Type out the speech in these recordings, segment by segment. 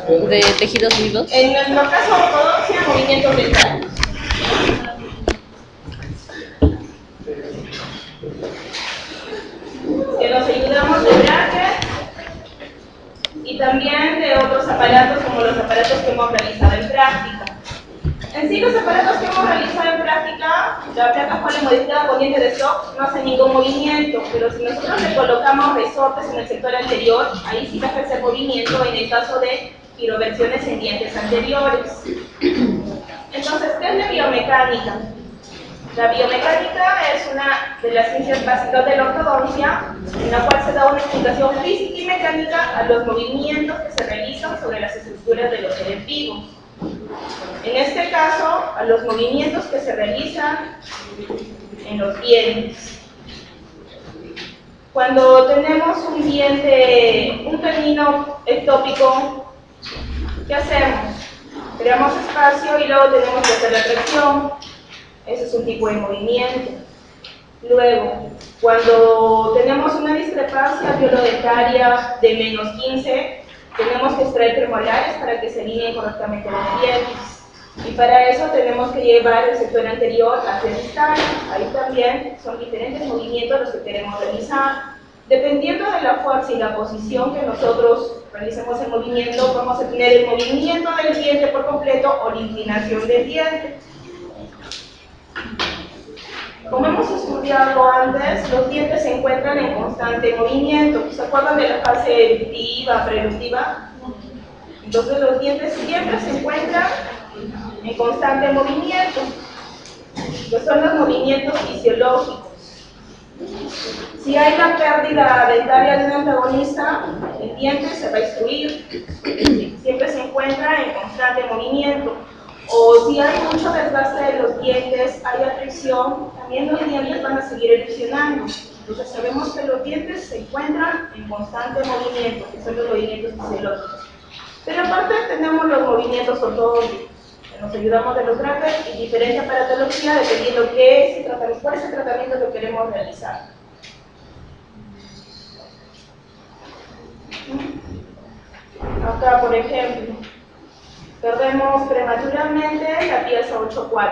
de tejidos vivos? En nuestro caso, ortodoncia, movimientos dentarios. Que nos ayudamos de bracket y también de otros aparatos como los aparatos que hemos realizado en práctica. En sí, los aparatos que hemos realizado en práctica, la placa polimodificada poniente de stock no hace ningún movimiento, pero si nosotros le colocamos resortes en el sector anterior, ahí sí va a ejercer movimiento en el caso de giroversiones en dientes anteriores. Entonces, ¿qué es la biomecánica? La biomecánica es una de las ciencias básicas de la ortodoncia, en la cual se da una explicación física y mecánica a los movimientos que se realizan sobre las estructuras de los seres vivos. En este caso, a los movimientos que se realizan en los dientes. Cuando tenemos un diente, un canino ectópico, ¿qué hacemos? Creamos espacio y luego tenemos que hacer la tracción. Ese es un tipo de movimiento. Luego, cuando tenemos una discrepancia biodentaria de menos 15, tenemos que extraer premolares para que se alineen correctamente los dientes. Y para eso tenemos que llevar el sector anterior hacia el distal. Ahí también son diferentes movimientos los que queremos realizar. Dependiendo de la fuerza y la posición que nosotros realicemos el movimiento, vamos a tener el movimiento del diente por completo o la inclinación del diente. Como hemos estudiado antes, los dientes se encuentran en constante movimiento. ¿Se acuerdan de la fase eruptiva, preeruptiva? Entonces los dientes siempre se encuentran en constante movimiento, que son los movimientos fisiológicos. Si hay la pérdida dentaria de un antagonista, el diente se va a extruir, siempre se encuentra en constante movimiento. O si hay mucho desgaste de los dientes, hay atracción, también los dientes van a seguir erupcionando. Entonces sabemos que los dientes se encuentran en constante movimiento, que son los movimientos fisiológicos. Pero aparte tenemos los movimientos ortodónticos, que nos ayudamos de los brackets y diferente aparatología dependiendo cuál es el tratamiento que queremos realizar. Acá, por ejemplo, perdemos prematuramente la pieza 8-4.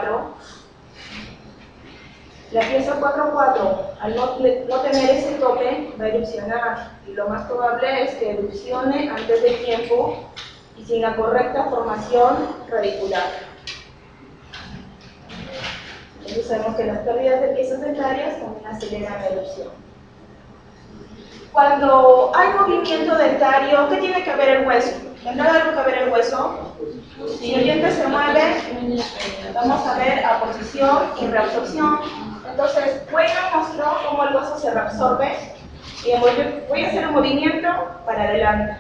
La pieza 4-4, al no tener ese tope, va a erupcionar. Y lo más probable es que erupcione antes del tiempo y sin la correcta formación radicular. Entonces sabemos que las pérdidas de piezas dentarias también aceleran la erupción. Cuando hay movimiento dentario, ¿qué tiene que ver el hueso? ¿Tendrá algo que ver el hueso? Si el diente se mueve, vamos a ver aposición y reabsorción. Entonces, Weiner mostró cómo el hueso se reabsorbe y voy a hacer un movimiento para adelante.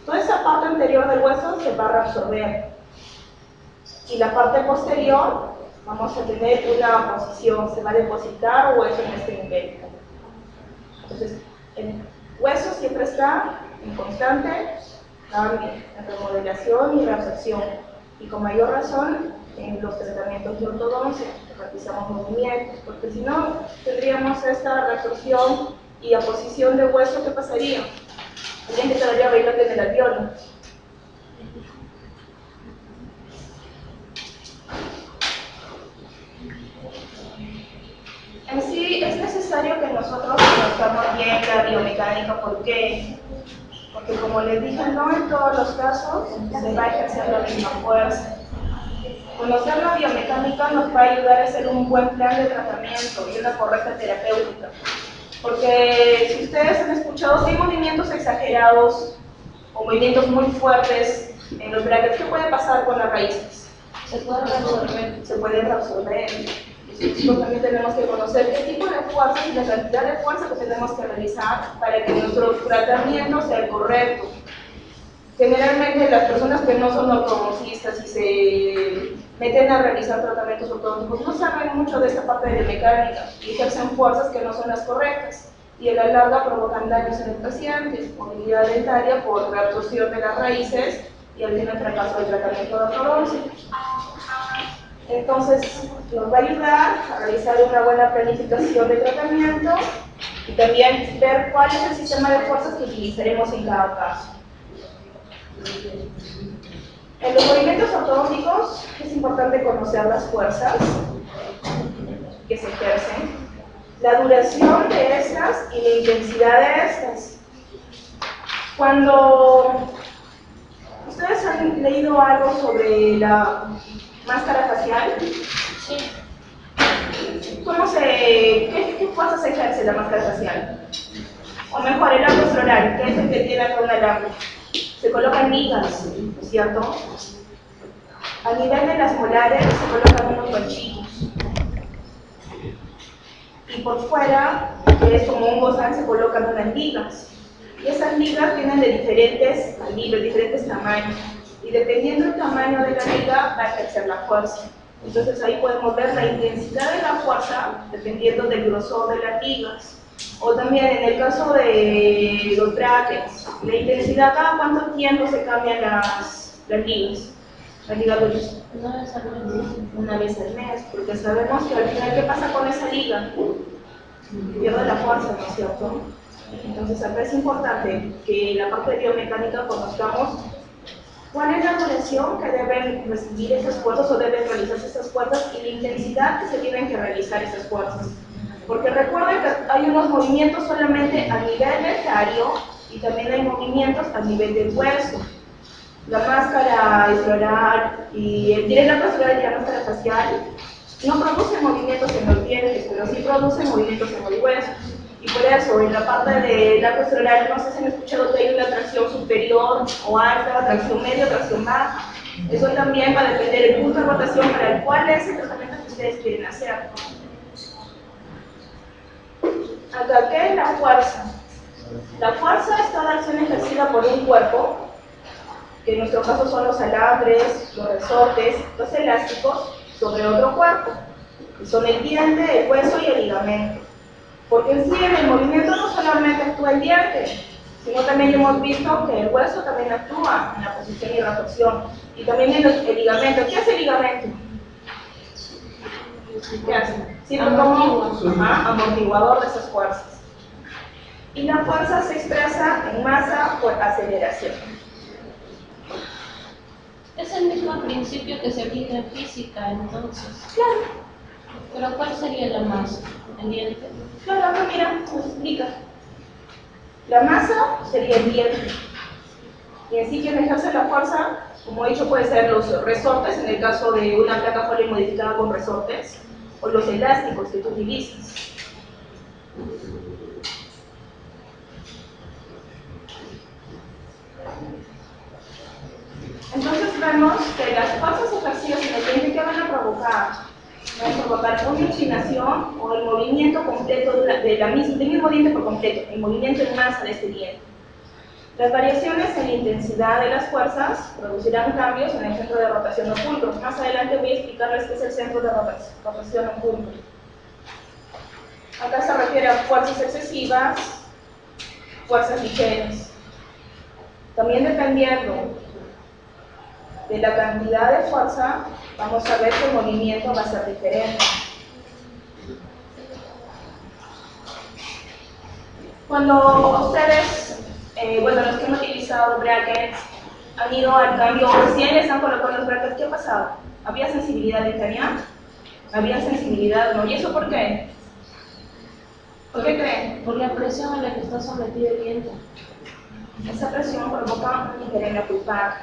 Toda esa parte anterior del hueso se va a reabsorber y la parte posterior vamos a tener una posición, se va a depositar hueso en este nivel. Entonces, el hueso siempre está en constante cambio, en remodelación y reabsorción. Y con mayor razón, en los tratamientos de ortodoncia, realizamos movimientos, porque si no, tendríamos esta reabsorción y aposición de hueso, ¿qué pasaría? El diente quedaría bailando en el alveolo. En sí, es necesario que nosotros conozcamos bien la biomecánica. ¿Por qué? Porque como les dije, no en todos los casos se va a ejercer la misma fuerza. Conocer la biomecánica nos va a ayudar a hacer un buen plan de tratamiento y una correcta terapéutica. Porque si ustedes han escuchado, si hay movimientos exagerados o movimientos muy fuertes en los brackets, ¿qué puede pasar con las raíces? Se pueden reabsorber. Nosotros también tenemos que conocer qué tipo de fuerzas y la cantidad de fuerza que tenemos que realizar para que nuestro tratamiento sea el correcto. Generalmente las personas que no son ortodoncistas y se meten a realizar tratamientos ortodónticos no saben mucho de esta parte de mecánica y ejercen fuerzas que no son las correctas y a la larga provocan daños en el paciente, movilidad dentaria por reabsorción de las raíces y al final fracaso del tratamiento de ortodoncia. Entonces nos va a ayudar a realizar una buena planificación de tratamiento y también ver cuál es el sistema de fuerzas que utilizaremos en cada caso. En los movimientos ortogónicos es importante conocer las fuerzas que se ejercen, la duración de estas y la intensidad de estas. Cuando ustedes han leído algo sobre la máscara facial, Sí. ¿Qué fuerza se ejerce la máscara facial? O mejor, el arco floral, que es el que tiene acá una lámpara. Se colocan ligas, ¿no es cierto? A nivel de las molares se colocan unos ganchitos. Y por fuera, que es como un bozal, se colocan unas ligas. Y esas ligas vienen de diferentes calibres, diferentes tamaños. Y dependiendo del tamaño de la liga, va a ejercer la fuerza. Entonces ahí podemos ver la intensidad de la fuerza dependiendo del grosor de las ligas. O también en el caso de los brackets, la intensidad, cada cuánto tiempo se cambian las ligas. Las ligaduras. Una vez al mes, porque sabemos que al final, ¿qué pasa con esa liga? Pierde la fuerza, ¿no es cierto? Entonces acá es importante que en la parte de biomecánica conozcamos cuál es la duración que deben recibir esas fuerzas o deben realizarse esas fuerzas y la intensidad que se tienen que realizar esas fuerzas. Porque recuerden que hay unos movimientos solamente a nivel del tallo y también hay movimientos a nivel del hueso. La máscara floral y el arco floral y la máscara facial no producen movimientos en los dientes, pero sí producen movimientos en los huesos. Y por eso, en la parte del arco floral, no sé si han escuchado que hay una tracción superior o alta, tracción media, tracción baja. Eso también va a depender del punto de rotación para el cual es el tratamiento que ustedes quieren hacer. Acá, ¿qué es la fuerza? La fuerza es toda acción ejercida por un cuerpo, que en nuestro caso son los alambres, los resortes, los elásticos, sobre otro cuerpo, que son el diente, el hueso y el ligamento. Porque en sí en el movimiento no solamente actúa el diente, sino también hemos visto que el hueso también actúa en la posición y retorsión. Y también el ligamento. ¿Qué hace el ligamento? ¿Qué hace? Sirve como amortiguador de esas fuerzas. Y la fuerza se expresa en masa por aceleración. Es el mismo principio que se aplica en física, entonces. Claro. Pero ¿cuál sería la masa? ¿El diente? Claro, acá mira, nos explica. La masa sería el diente. Y en sí quien ejerce la fuerza, como he dicho, puede ser los resortes, en el caso de una placa polimodificada con resortes, o los elásticos que tú utilizas. Entonces vemos que las fuerzas ejercidas en el diente, ¿qué van a provocar? Van a provocar una inclinación o el movimiento completo del mismo diente por completo, el movimiento en masa de este diente. Las variaciones en la intensidad de las fuerzas producirán cambios en el centro de rotación oculto. Más adelante voy a explicarles qué es el centro de rotación oculto. Acá se refiere a fuerzas excesivas, fuerzas ligeras. También dependiendo de la cantidad de fuerza, vamos a ver que el movimiento va a ser diferente. Cuando ustedes, los que han utilizado brackets, han ido al cambio, recién les han colocado los brackets, ¿qué ha pasado? ¿Había sensibilidad de cañar? ¿Había sensibilidad? ¿No? ¿Y eso por qué? ¿Por qué creen? Por la presión a la que está sometido el diente. Esa presión provoca una hiperemia pulpar,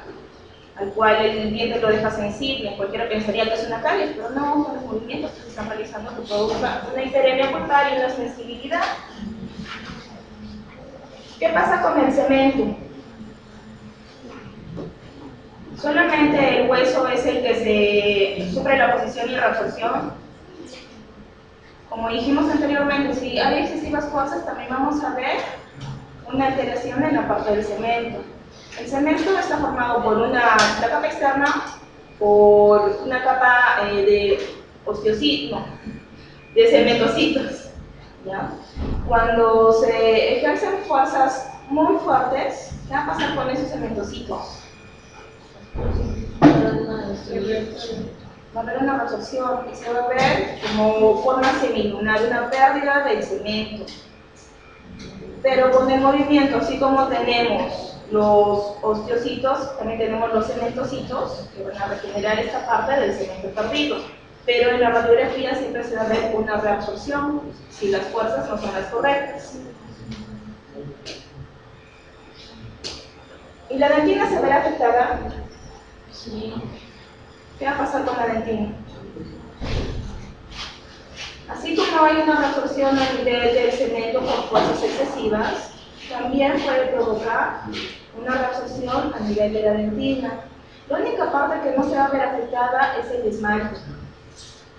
al cual el diente lo deja sensible. Cualquiera pensaría que es una caries, pero no, son los movimientos que se están realizando que provocan una hiperemia pulpar y una sensibilidad. ¿Qué pasa con el cemento? Solamente el hueso es el que se sufre la posición y reabsorción. Como dijimos anteriormente, si hay excesivas fuerzas, también vamos a ver una alteración en la parte del cemento. El cemento está formado por la capa externa, por una capa de cementocitos. ¿Ya? Cuando se ejercen fuerzas muy fuertes, ¿qué va a pasar con esos cementocitos? Va a haber una resorción y se va a ver como forma semilunar, una pérdida del cemento. Pero con el movimiento, así como tenemos los osteocitos, también tenemos los cementocitos, que van a regenerar esta parte del cemento perdido. Pero en la radiografía siempre se va a ver una reabsorción si las fuerzas no son las correctas. ¿Y la dentina se verá afectada? Sí. ¿Qué va a pasar con la dentina? Así como hay una reabsorción a nivel del cemento por fuerzas excesivas, también puede provocar una reabsorción a nivel de la dentina. La única parte que no se va a ver afectada es el esmalte.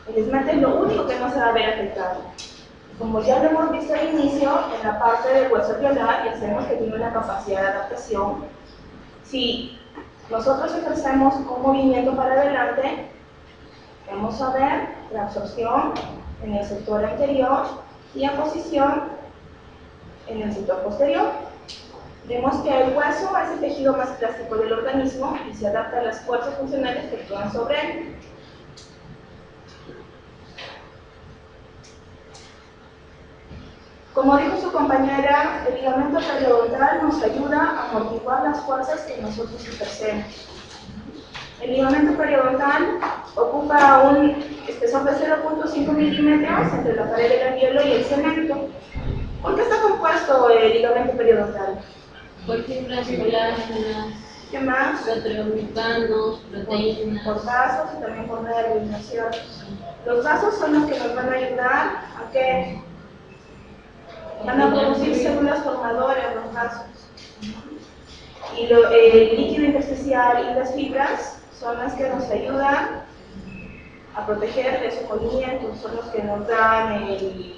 El esmalte es lo único que no se va a ver afectado. Como ya lo hemos visto al inicio, en la parte del hueso alveolar ya sabemos que tiene una capacidad de adaptación. Si nosotros ejercemos un movimiento para adelante, vamos a ver la absorción en el sector anterior y en posición en el sector posterior. Vemos que el hueso es el tejido más plástico del organismo y se adapta a las fuerzas funcionales que actúan sobre él. Como dijo su compañera, el ligamento periodontal nos ayuda a amortiguar las fuerzas que nosotros ejercemos. El ligamento periodontal ocupa un espesor de 0.5 milímetros entre la pared del alveolo y el cemento. ¿Por qué está compuesto el ligamento periodontal? Por fibras colágenas, ¿Qué más? proteoglicanos, proteínas. Por vasos y también por nervios, ¿cierto? Los vasos son los que nos van a ayudar a que van a producir células formadoras, los vasos. Y el líquido intersticial y las fibras son las que nos ayudan a proteger de su movimiento, son los que nos dan el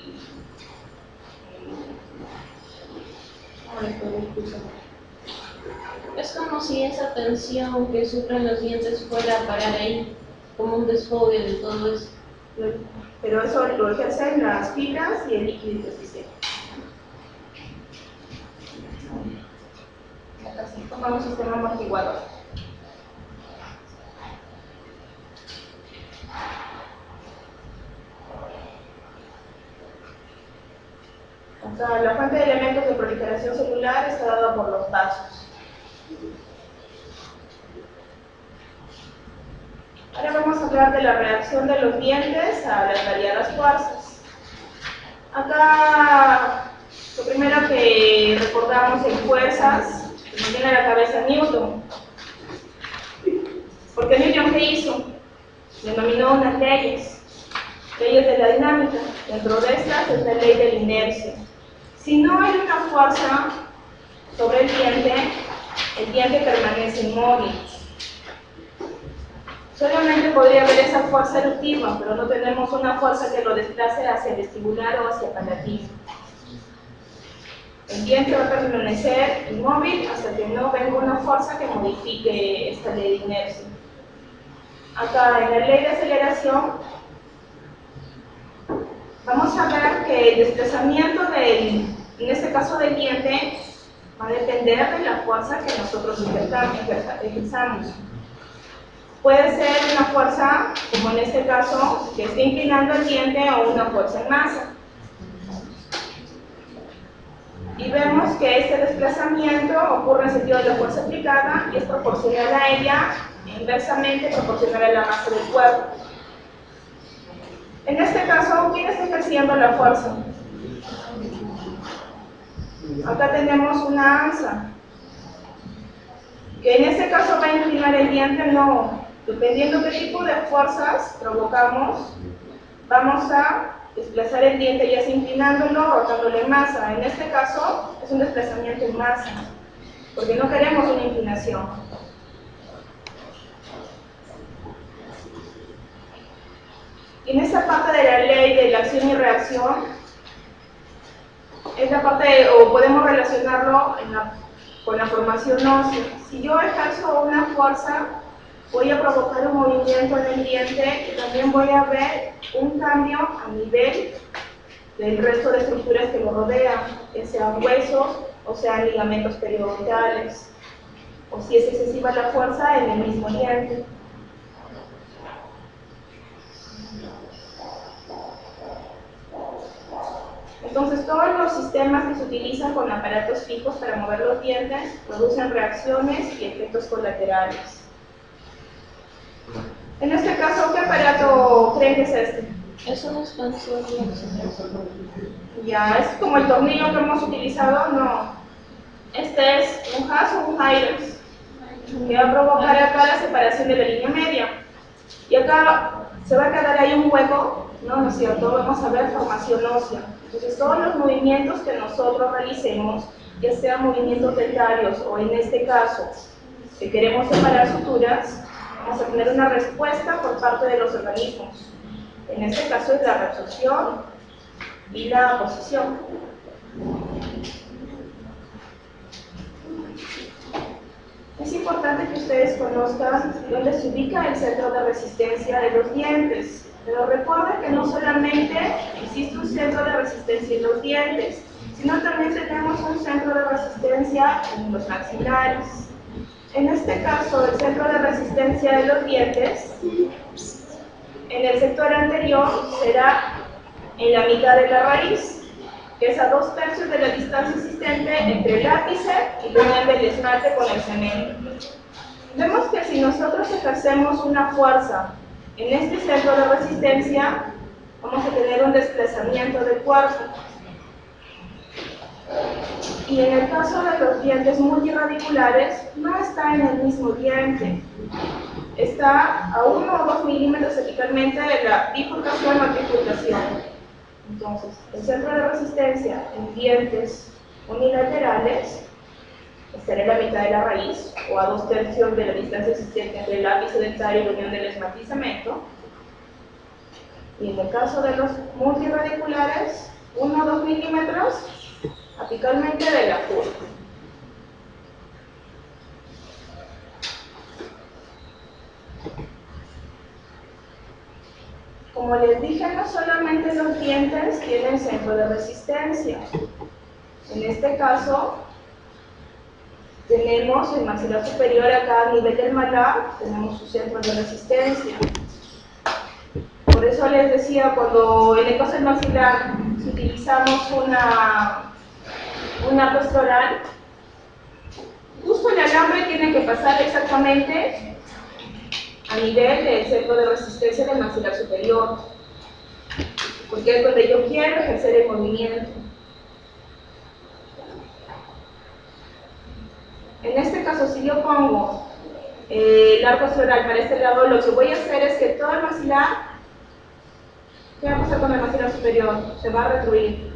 Es como si esa tensión que sufren los dientes fuera a parar ahí, como un desfogue de todo eso. Pero eso lo ejercen las fibras y el líquido intersticial. Así como un sistema amortiguador. La fuente de elementos de proliferación celular está dada por los vasos. Ahora vamos a hablar de la reacción de los dientes a las variadas fuerzas. Acá, lo primero que recordamos en fuerzas, nos viene a la cabeza Newton. Porque Newton, ¿qué hizo? Denominó unas leyes de la dinámica. Dentro de estas es la ley de la inercia. Si no hay una fuerza sobre el diente permanece inmóvil. Solamente podría haber esa fuerza eruptiva, pero no tenemos una fuerza que lo desplace hacia el vestibular o hacia el palatino. El diente va a permanecer inmóvil hasta que no venga una fuerza que modifique esta ley de inercia. Acá en la ley de aceleración vamos a ver que el desplazamiento en este caso del diente va a depender de la fuerza que nosotros ejerzamos. Puede ser una fuerza, como en este caso, que esté inclinando el diente o una fuerza en masa. Y vemos que este desplazamiento ocurre en sentido de la fuerza aplicada y es proporcional a ella, inversamente proporcional a la masa del cuerpo. En este caso, ¿quién está ejerciendo la fuerza? Acá tenemos una ansa, que en este caso va a inclinar el diente, no. Dependiendo qué tipo de fuerzas provocamos, vamos a desplazar el diente ya sea inclinándolo o rotándolo en masa. En este caso es un desplazamiento en masa, porque no queremos una inclinación. Y en esta parte de la ley de la acción y reacción, es la parte, o podemos relacionarlo con la formación ósea. Si yo ejerzo una fuerza, voy a provocar un movimiento en el diente y también voy a ver un cambio a nivel del resto de estructuras que lo rodean, que sean huesos o sean ligamentos periodontales, o si es excesiva la fuerza en el mismo diente. Entonces, todos los sistemas que se utilizan con aparatos fijos para mover los dientes producen reacciones y efectos colaterales. En este caso, ¿qué aparato creen que es este? Es una expansión. Ya, es como el tornillo que hemos utilizado, no. Este es un Haas o un Hyrax, que va a provocar acá la separación de la línea media. Y acá se va a quedar ahí un hueco, ¿no es cierto? Vamos a ver formación ósea. Entonces, todos los movimientos que nosotros realicemos, ya sean movimientos dentarios o en este caso, si queremos separar suturas, vamos a tener una respuesta por parte de los organismos. En este caso es la reabsorción y la posición. Es importante que ustedes conozcan dónde se ubica el centro de resistencia de los dientes. Pero recuerden que no solamente existe un centro de resistencia en los dientes, sino también tenemos un centro de resistencia en los maxilares. En este caso, el centro de resistencia de los dientes, en el sector anterior, será en la mitad de la raíz, que es a 2/3 de la distancia existente entre el ápice y la unión del esmalte con el cemento. Vemos que si nosotros ejercemos una fuerza en este centro de resistencia, vamos a tener un desplazamiento del cuerpo. Y en el caso de los dientes multirradiculares, no está en el mismo diente. Está a 1 o 2 milímetros apicalmente de la bifurcación o trifurcación. Entonces, el centro de resistencia en dientes unilaterales estará en la mitad de la raíz, o a 2/3 de la distancia existente entre el ápice dentario y la unión del esmalte y cemento. Y en el caso de los multirradiculares, 1 o 2 milímetros apicalmente de la curva. Como les dije, no solamente los dientes tienen centro de resistencia. En este caso, tenemos el maxilar superior acá a nivel del malar, tenemos su centro de resistencia. Por eso les decía, cuando en el caso del maxilar, si utilizamos una puesta oral, justo el alambre tiene que pasar exactamente a nivel del centro de resistencia del maxilar superior, porque es donde yo quiero ejercer el movimiento. En este caso, si yo pongo el arco oral para este lado, lo que voy a hacer es que todo el maxilar, ¿qué va a pasar con el maxilar superior? Se va a retruir.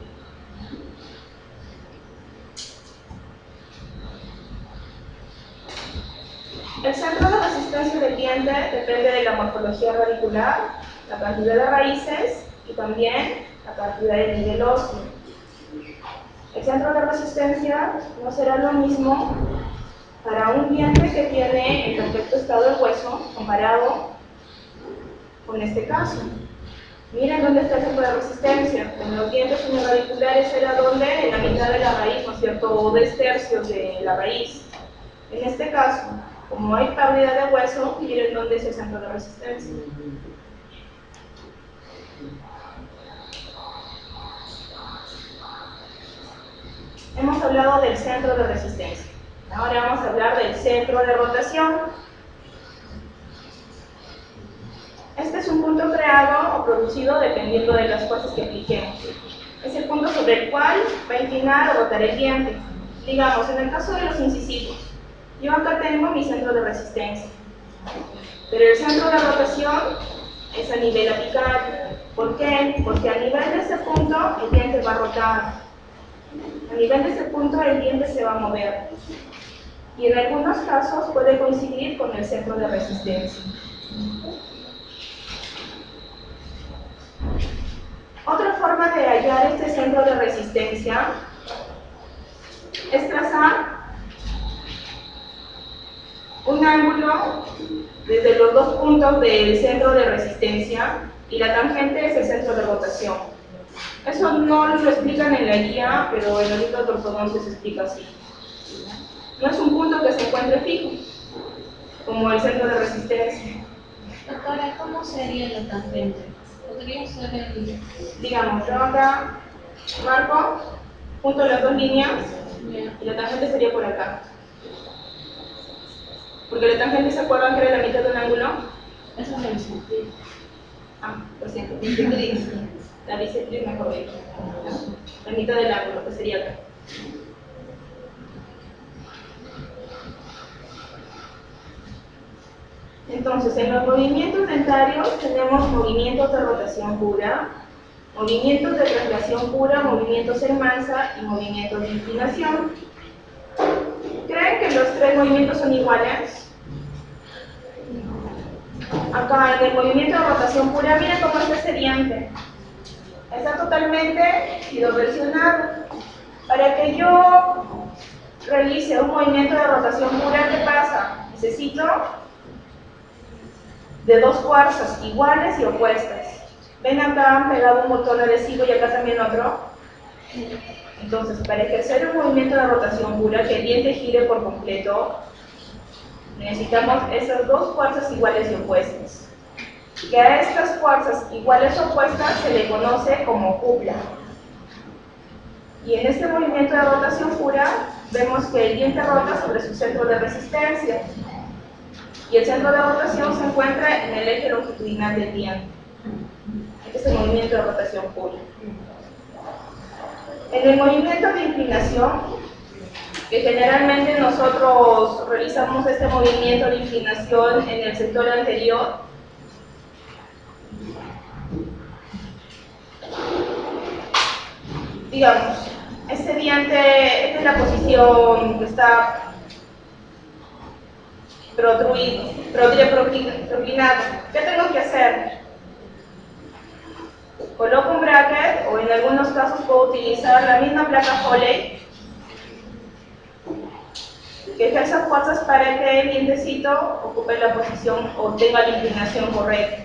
El centro de resistencia del diente depende de la morfología radicular, la cantidad de raíces y también la cantidad de nivel óseo. El centro de resistencia no será lo mismo para un diente que tiene el perfecto estado del hueso comparado con este caso. Miren dónde está el centro de resistencia. En los dientes uniradiculares será donde, en la mitad de la raíz, ¿no es cierto? O 2/3 de la raíz. En este caso, como hay pérdida de hueso, miren dónde es el centro de resistencia. Hemos hablado del centro de resistencia. Ahora vamos a hablar del centro de rotación. Este es un punto creado o producido dependiendo de las fuerzas que apliquemos. Es el punto sobre el cual va a inclinar o rotar el diente. Digamos, en el caso de los incisivos, yo acá tengo mi centro de resistencia, pero el centro de rotación es a nivel apical. ¿Por qué? Porque a nivel de ese punto el diente va a rotar. A nivel de ese punto el diente se va a mover. Y en algunos casos puede coincidir con el centro de resistencia. Otra forma de hallar este centro de resistencia es trazar un ángulo desde los dos puntos del centro de resistencia y la tangente es el centro de rotación. Eso no lo explican en la guía, pero en los libros de ortodoncia se explica así. No es un punto que se encuentre fijo, como el centro de resistencia. Doctora, ¿cómo sería la tangente? ¿Podría ser el...? Digamos, yo acá Marco, junto las dos líneas, y la tangente sería por acá. Porque la tangente, ¿se acuerdan que era la mitad de un ángulo? Eso es el sentido. Ah, lo siento, bisectriz. La bisectriz me acordé. La mitad del ángulo, que sería acá. Entonces, en los movimientos dentarios tenemos movimientos de rotación pura, movimientos de traslación pura, movimientos en masa y movimientos de inclinación. ¿Creen que los tres movimientos son iguales? Acá en el movimiento de rotación pura, miren cómo está ese diente. Está totalmente distorsionado. Para que yo realice un movimiento de rotación pura, ¿qué pasa? Necesito de dos fuerzas iguales y opuestas. ¿Ven acá han pegado un botón adhesivo y acá también otro? Entonces, para ejercer un movimiento de rotación pura, que el diente gire por completo, necesitamos esas dos fuerzas iguales y opuestas. Que a estas fuerzas iguales o opuestas se le conoce como cupla. Y en este movimiento de rotación pura, vemos que el diente rota sobre su centro de resistencia. Y el centro de rotación se encuentra en el eje longitudinal del diente. Este es el movimiento de rotación pura. En el movimiento de inclinación, que generalmente nosotros realizamos este movimiento de inclinación en el sector anterior, digamos, este diente, esta es la posición que está proclinado. ¿Qué tengo que hacer? Coloco un bracket, o en algunos casos puedo utilizar la misma placa Foley, que ejerza fuerzas para que el dientecito ocupe la posición o tenga la inclinación correcta.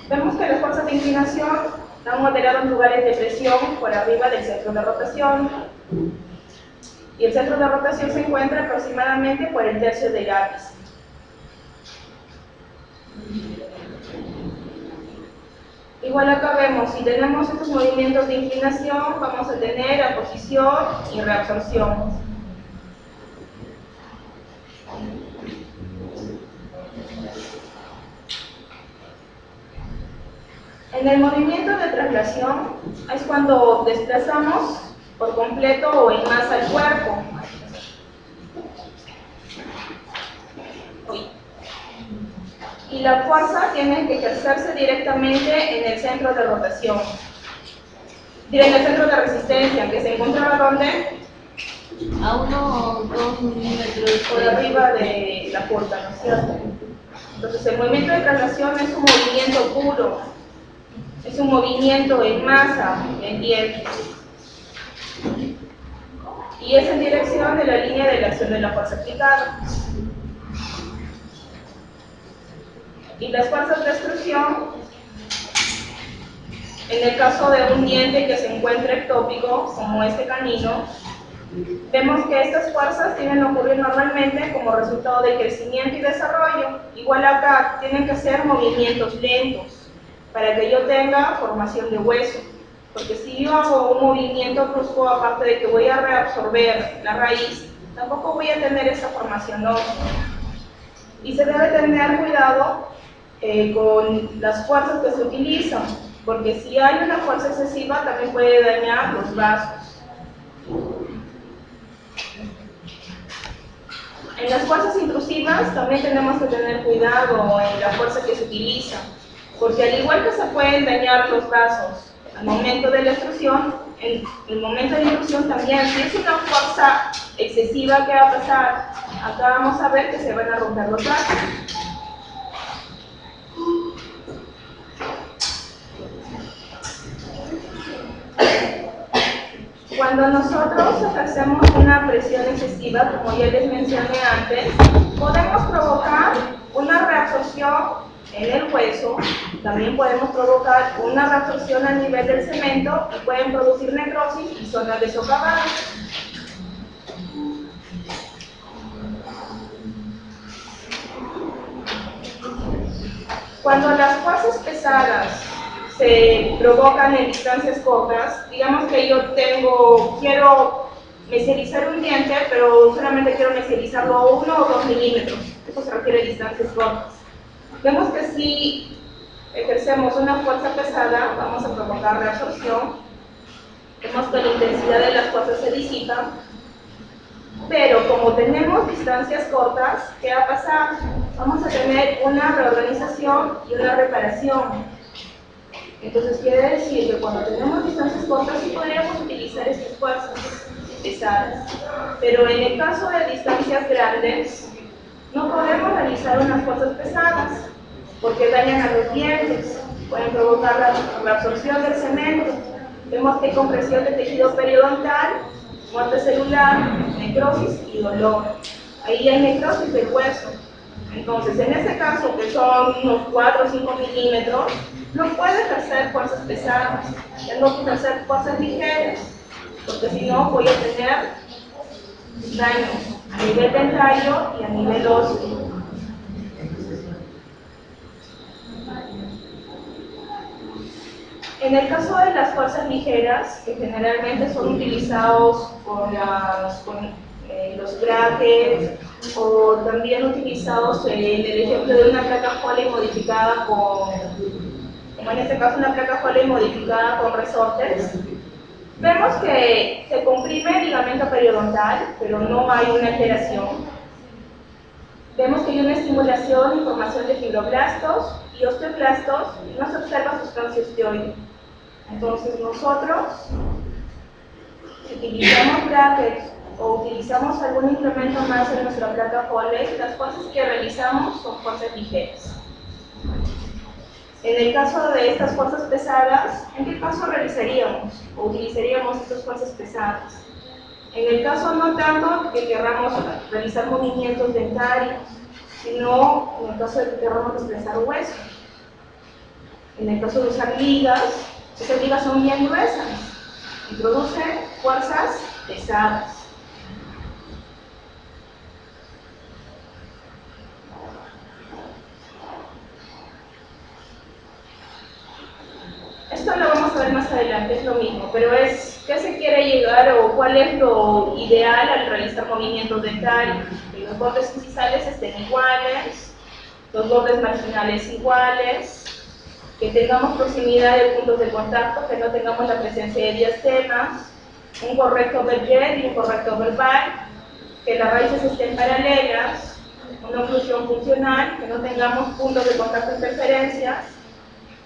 Vemos que las fuerzas de inclinación están modeladas en lugares de presión por arriba del centro de rotación. Y el centro de rotación se encuentra aproximadamente por el tercio del ápice. Igual acá vemos, si tenemos estos movimientos de inclinación, vamos a tener aposición y reabsorción. En el movimiento de traslación es cuando desplazamos por completo o en masa el cuerpo. Y la fuerza tiene que ejercerse directamente en el centro de rotación. En el centro de resistencia, que se encontraba ¿dónde? A 1 o 2 milímetros Por arriba de la puerta, ¿no es cierto? Entonces el movimiento de traslación es un movimiento puro, es un movimiento en masa, en diente. Y es en dirección de la línea de la acción de la fuerza aplicada. Y las fuerzas de extrusión, en el caso de un diente que se encuentra ectópico, como este canino, vemos que estas fuerzas tienen a ocurrir normalmente como resultado de crecimiento y desarrollo. Igual acá, tienen que ser movimientos lentos para que yo tenga formación de hueso. Porque si yo hago un movimiento brusco, aparte de que voy a reabsorber la raíz, tampoco voy a tener esa formación ósea. Y se debe tener cuidado con las fuerzas que se utilizan, porque si hay una fuerza excesiva también puede dañar los vasos. En las fuerzas intrusivas también tenemos que tener cuidado en la fuerza que se utiliza, porque al igual que se pueden dañar los vasos al momento de la extrusión, en el momento de la intrusión también, si es una fuerza excesiva, ¿qué va a pasar? Acá vamos a ver que se van a romper los vasos. Cuando nosotros ejercemos una presión excesiva, como ya les mencioné antes, podemos provocar una reabsorción en el hueso, también podemos provocar una reabsorción a nivel del cemento y pueden producir necrosis y zonas de socavado. Cuando las fuerzas pesadas se provocan en distancias cortas. Digamos que yo quiero mesializar un diente, pero solamente quiero mesializarlo a 1 o 2 milímetros. Eso se refiere a distancias cortas. Vemos que si ejercemos una fuerza pesada, vamos a provocar reabsorción. Vemos que la intensidad de las fuerzas se disipa. Pero como tenemos distancias cortas, ¿qué va a pasar? Vamos a tener una reorganización y una reparación. Entonces quiere decir que cuando tenemos distancias cortas sí podríamos utilizar estas fuerzas pesadas. Pero en el caso de distancias grandes, no podemos realizar unas fuerzas pesadas porque dañan a los dientes, pueden provocar la absorción del cemento. Vemos que hay compresión del tejido periodontal, muerte celular, necrosis y dolor. Ahí hay necrosis del hueso. Entonces, en este caso, que son unos 4 o 5 milímetros, no puedo ejercer fuerzas pesadas, tengo que ejercer fuerzas ligeras, porque si no voy a tener daño a nivel dentario y a nivel óseo. En el caso de las fuerzas ligeras, que generalmente son utilizados con los brackets, o también utilizados en el ejemplo de una placa Foley modificada como en este caso una placa Foley modificada con resortes, vemos que se comprime el ligamento periodontal, pero no hay una alteración. Vemos que hay una estimulación y formación de fibroblastos y osteoclastos y no se observa sustancia osteoide. Entonces nosotros, si utilizamos brackets o utilizamos algún implemento más en nuestra placa Foley, las fuerzas que realizamos son fuerzas ligeras. En el caso de estas fuerzas pesadas, ¿en qué caso realizaríamos o utilizaríamos estas fuerzas pesadas? En el caso no tanto que queramos realizar movimientos dentarios, sino en el caso de que queramos desplazar hueso. En el caso de usar ligas, esas ligas son bien gruesas y producen fuerzas pesadas. Esto lo vamos a ver más adelante, es lo mismo, pero es ¿qué se quiere llegar o cuál es lo ideal al realizar movimientos dentarios? Que los bordes incisales estén iguales, los bordes marginales iguales, que tengamos proximidad de puntos de contacto, que no tengamos la presencia de diastemas, un correcto overjet y un correcto verbal, que las raíces estén paralelas, una oclusión funcional, que no tengamos puntos de contacto e interferencias,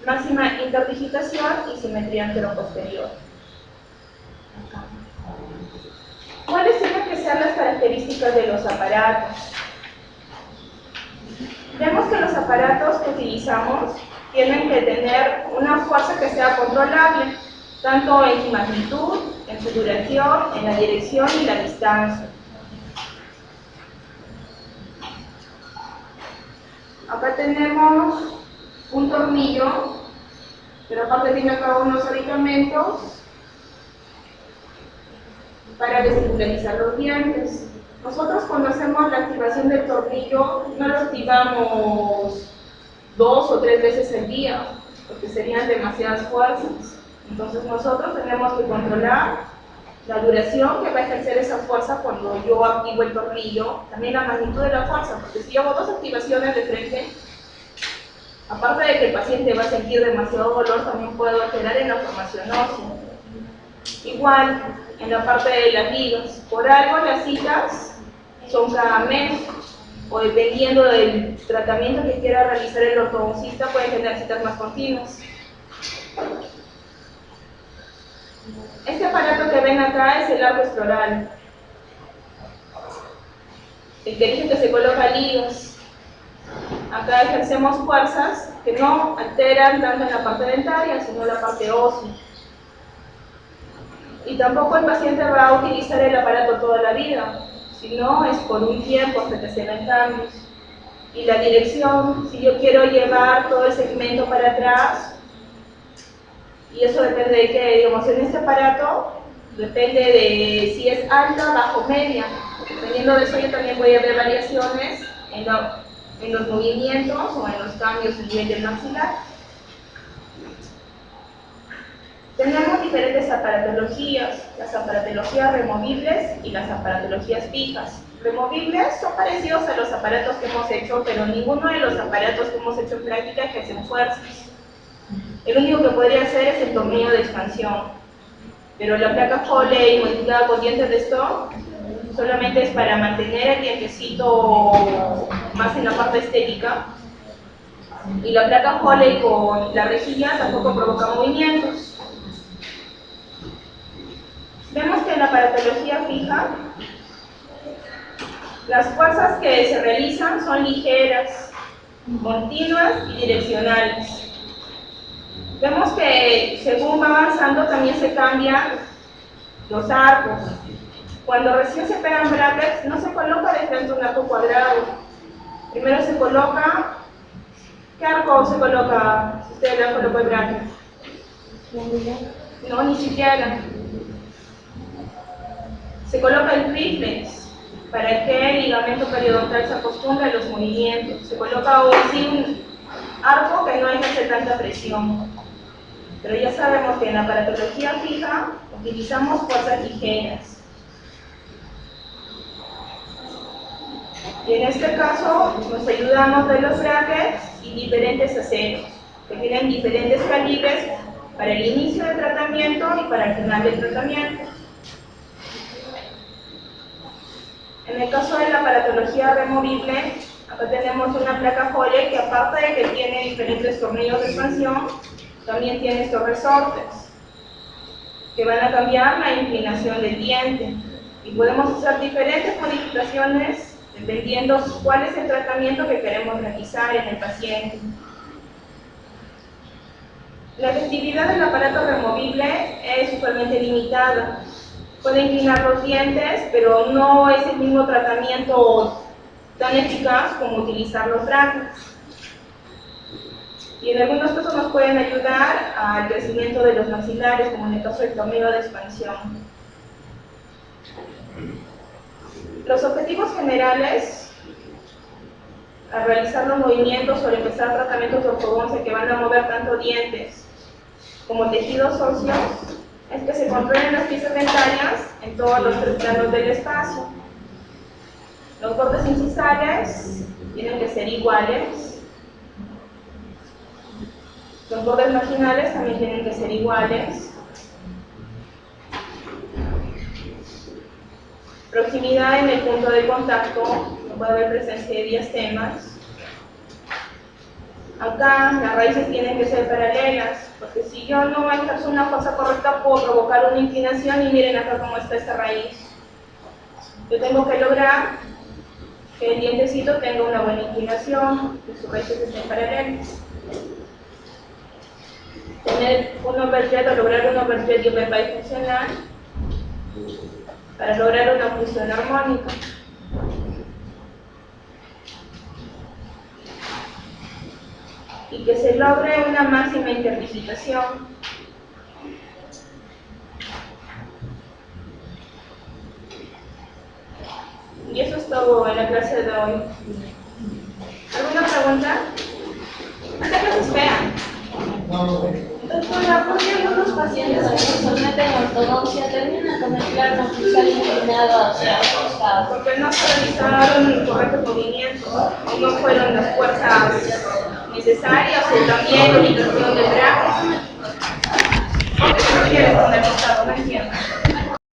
máxima interdigitación y simetría anteroposterior. ¿Cuáles tienen que ser las características de los aparatos? Vemos que los aparatos que utilizamos tienen que tener una fuerza que sea controlable, tanto en su magnitud, en su duración, en la dirección y la distancia. Acá tenemos un tornillo, pero aparte tiene acá unos aditamentos para descircularizar los dientes. Nosotros cuando hacemos la activación del tornillo no lo activamos 2 o 3 veces al día, porque serían demasiadas fuerzas. Entonces nosotros tenemos que controlar la duración que va a ejercer esa fuerza cuando yo activo el tornillo, también la magnitud de la fuerza, porque si yo hago 2 activaciones de frente, aparte de que el paciente va a sentir demasiado dolor, también puedo alterar en la formación ósea. Igual, en la parte de las ligas, por algo las citas son cada mes, o dependiendo del tratamiento que quiera realizar el ortodoncista, puede tener citas más continuas. Este aparato que ven acá es el arco escleral, el que dice que se coloca ligas. Acá ejercemos fuerzas que no alteran tanto en la parte dentaria, sino en la parte ósea. Y tampoco el paciente va a utilizar el aparato toda la vida, sino es por un tiempo hasta que se hagan cambios. Y la dirección, si yo quiero llevar todo el segmento para atrás, y eso depende de qué, digamos, en este aparato, depende de si es alta, baja o media. Dependiendo de eso yo también voy a ver variaciones en los movimientos o en los cambios a nivel del maxilar. Tenemos diferentes aparatologías, las aparatologías removibles y las aparatologías fijas. Removibles son parecidos a los aparatos que hemos hecho, pero ninguno de los aparatos que hemos hecho en práctica ejercen fuerzas. El único que podría hacer es el tornillo de expansión. Pero la placa Foley modificada con dientes de stock solamente es para mantener el dientecito más en la parte estética. Y la placa Foley con la rejilla tampoco provoca movimientos. Vemos que en la aparatología fija, las fuerzas que se realizan son ligeras, continuas y direccionales. Vemos que según va avanzando también se cambian los arcos. Cuando recién se pegan brackets no se coloca de frente un arco cuadrado. Primero se coloca... ¿Qué arco se coloca si usted le colocó el bracket? No, ni siquiera. Se coloca el reflex para que el ligamento periodontal se acostumbre a los movimientos. Se coloca un arco que no ejerce tanta presión. Pero ya sabemos que en la aparatología fija utilizamos fuerzas ligeras. Y en este caso nos ayudamos de los brackets y diferentes aceros, que tienen diferentes calibres para el inicio del tratamiento y para el final del tratamiento. En el caso de la aparatología removible, acá tenemos una placa Foley que aparte de que tiene diferentes tornillos de expansión, también tiene estos resortes que van a cambiar la inclinación del diente y podemos hacer diferentes modificaciones dependiendo cuál es el tratamiento que queremos realizar en el paciente. La efectividad del aparato removible es usualmente limitada. Puede inclinar los dientes, pero no es el mismo tratamiento tan eficaz como utilizar los brackets. Y en algunos casos nos pueden ayudar al crecimiento de los maxilares, como en el caso del tornillo de expansión. Los objetivos generales al realizar los movimientos o al empezar tratamientos de ortodoncia que van a mover tanto dientes como tejidos óseos es que se controlen las piezas dentarias en todos los tres planos del espacio. Los bordes incisales tienen que ser iguales. Los bordes marginales también tienen que ser iguales. Proximidad en el punto de contacto, no puede haber presencia de diastemas. Acá las raíces tienen que ser paralelas, porque si yo no ejerzo una fuerza correcta puedo provocar una inclinación y miren acá cómo está esta raíz. Yo tengo que lograr que el dientecito tenga una buena inclinación, que sus raíces estén paralelas. Tener un overjet o lograr un overjet y un bypass funcional para lograr una función armónica. Y que se logre una máxima interdigitación. Y eso es todo en la clase de hoy. ¿Alguna pregunta? Esta clase es fea. Doctora, ¿por qué algunos pacientes que se someten a ortodoncia terminan con el plano occlusal inclinado hacia el costado? Porque no se realizaron el correcto movimiento, no fueron las fuerzas necesarias o también la ubicación del brazo. ¿Por qué se refiere con el costado? No entiendo.